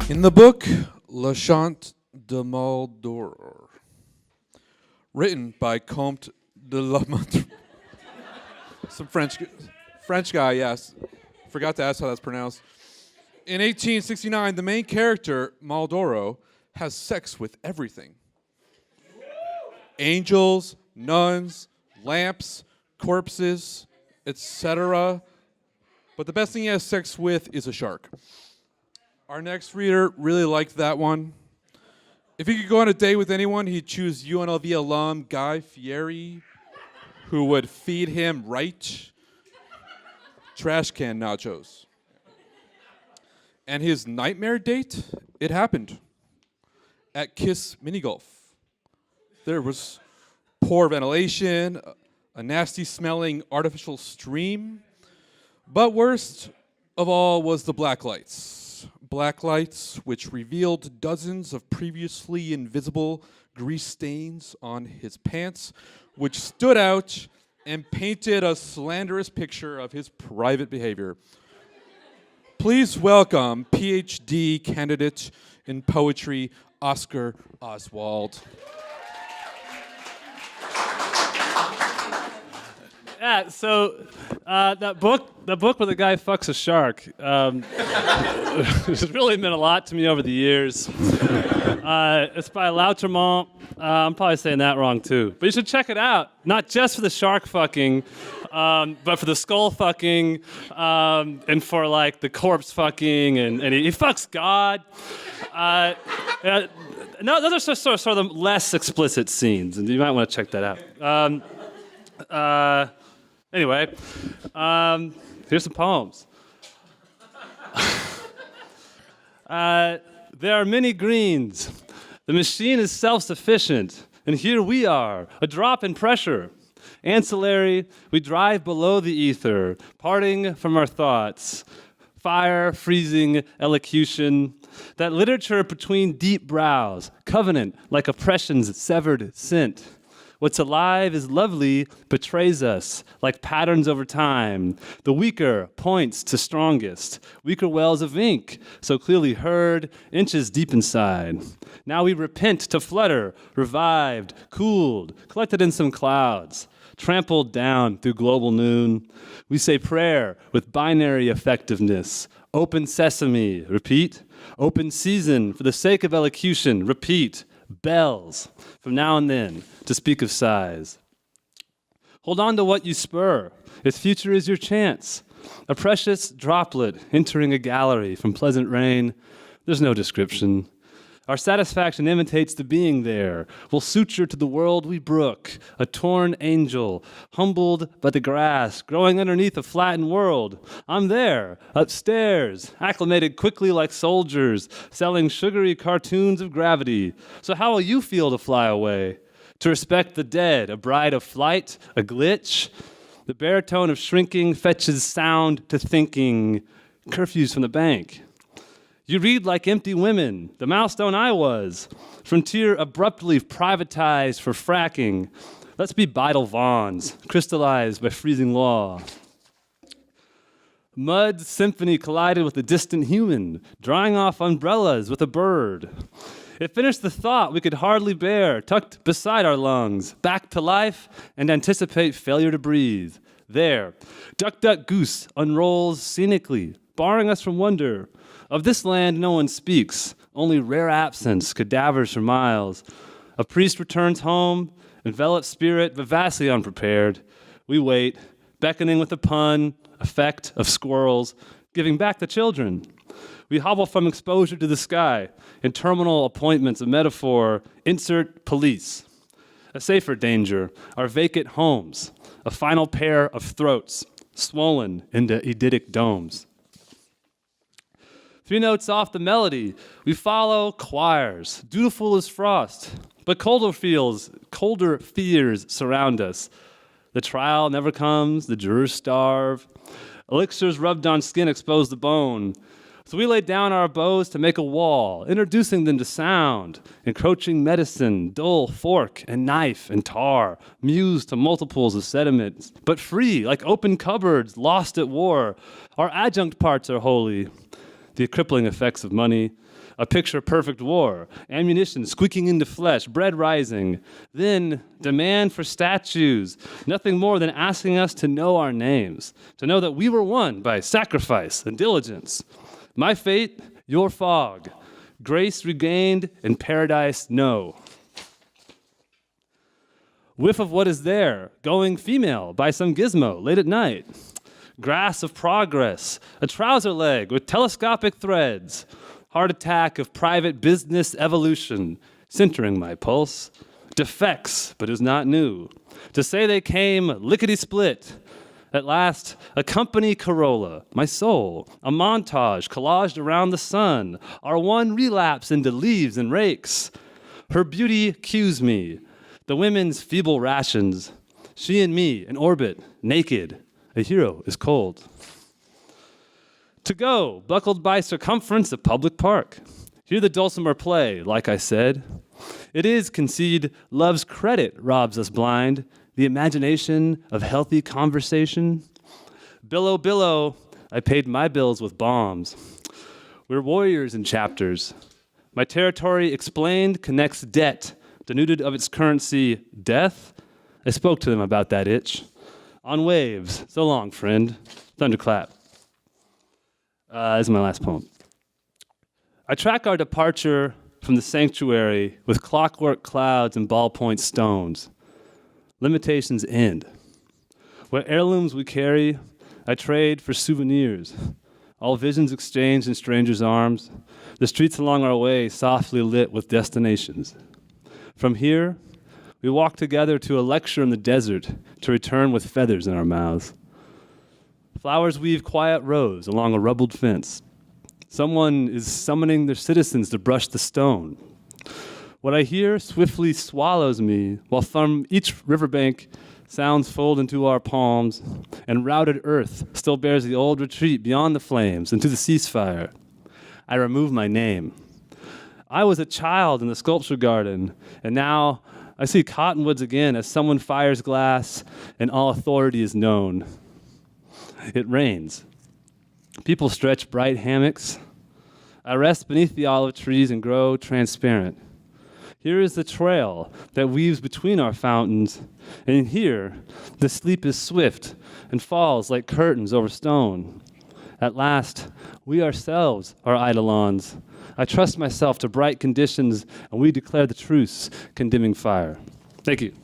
In the book Le Chant de Maldoror, written by Comte de la Montre, some French guy, yes. Forgot to ask how that's pronounced. In 1869, the main character, Maldoro, has sex with everything. Angels, nuns, lamps, corpses, etc. But the best thing he has sex with is a shark. Our next reader really liked that one. If he could go on a date with anyone, he'd choose UNLV alum Guy Fieri, who would feed him right trash can nachos. And his nightmare date, it happened at Kiss Mini Golf. There was poor ventilation, a nasty smelling artificial stream, but worst of all was the black lights. Black lights which revealed dozens of previously invisible grease stains on his pants, which stood out and painted a slanderous picture of his private behavior. Please welcome Ph.D. candidate in poetry, Oscar Oswald. Yeah, so that book where the guy fucks a shark, it's really meant a lot to me over the years. It's by Loutremont. I'm probably saying that wrong too, but you should check it out. Not just for the shark fucking, but for the skull fucking, and for like the corpse fucking, and he fucks God. No, those are sort of the less explicit scenes, and you might want to check that out. Anyway, here's some poems. There are many greens. The machine is self-sufficient, and here we are, a drop in pressure. Ancillary, we drive below the ether, parting from our thoughts. Fire, freezing, elocution. That literature between deep brows, covenant like oppression's severed scent. What's alive is lovely, betrays us, like patterns over time. The weaker points to strongest. Weaker wells of ink, so clearly heard, inches deep inside. Now we repent to flutter, revived, cooled, collected in some clouds, trampled down through global noon. We say prayer with binary effectiveness. Open sesame, repeat. Open season for the sake of elocution, repeat. Bells, from now and then, to speak of size. Hold on to what you spur. Its future is your chance. A precious droplet entering a gallery from pleasant rain. There's no description. Our satisfaction imitates the being there. We'll suture to the world we brook. A torn angel, humbled by the grass, growing underneath a flattened world. I'm there, upstairs, acclimated quickly like soldiers, selling sugary cartoons of gravity. So how will you feel to fly away? To respect the dead, a bride of flight, a glitch? The baritone of shrinking fetches sound to thinking. Curfews from the bank. You read like empty women, the milestone I was. Frontier abruptly privatized for fracking. Let's be Beidel Vaughns, crystallized by freezing law. Mud's symphony collided with a distant human, drawing off umbrellas with a bird. It finished the thought we could hardly bear, tucked beside our lungs, back to life and anticipate failure to breathe. There, Duck Duck Goose unrolls scenically, barring us from wonder. Of this land no one speaks, only rare absence, cadavers for miles. A priest returns home, enveloped spirit but vastly unprepared. We wait, beckoning with a pun, effect of squirrels, giving back the children. We hobble from exposure to the sky, in terminal appointments of metaphor, insert police. A safer danger, our vacant homes, a final pair of throats, swollen into eidetic domes. 3 notes off the melody, we follow choirs, dutiful as frost, but colder fears surround us. The trial never comes, the jurors starve. Elixirs rubbed on skin expose the bone. So we lay down our bows to make a wall, introducing them to sound, encroaching medicine, dull fork and knife and tar, muse to multiples of sediments, but free, like open cupboards, lost at war. Our adjunct parts are holy. The crippling effects of money, a picture-perfect war, ammunition squeaking into flesh, bread rising. Then demand for statues, nothing more than asking us to know our names, to know that we were won by sacrifice and diligence. My fate, your fog. Grace regained and paradise no. Whiff of what is there, going female by some gizmo late at night. Grass of progress, a trouser leg with telescopic threads. Heart attack of private business evolution, centering my pulse. Defects, but is not new. To say they came lickety-split. At last, a company Corolla, my soul, a montage collaged around the sun, our one relapse into leaves and rakes. Her beauty cues me, the women's feeble rations. She and me in orbit, naked, a hero is cold. To go, buckled by circumference of public park. Hear the dulcimer play, like I said. It is, concede, love's credit robs us blind, the imagination of healthy conversation. Billow, billow, I paid my bills with bombs. We're warriors in chapters. My territory explained connects debt, denuded of its currency, death. I spoke to them about that itch. On waves, so long, friend. Thunderclap. This is my last poem. I track our departure from the sanctuary with clockwork clouds and ballpoint stones. Limitations end. What heirlooms we carry, I trade for souvenirs. All visions exchanged in strangers' arms. The streets along our way softly lit with destinations. From here, we walk together to a lecture in the desert to return with feathers in our mouths. Flowers weave quiet rows along a rubbled fence. Someone is summoning their citizens to brush the stone. What I hear swiftly swallows me, while from each riverbank sounds fold into our palms, and routed earth still bears the old retreat beyond the flames into the ceasefire. I remove my name. I was a child in the sculpture garden, and now I see cottonwoods again as someone fires glass and all authority is known. It rains. People stretch bright hammocks. I rest beneath the olive trees and grow transparent. Here is the trail that weaves between our fountains, and here the sleep is swift and falls like curtains over stone. At last, we ourselves are eidolons. I trust myself to bright conditions, and we declare the truce, condemning fire. Thank you.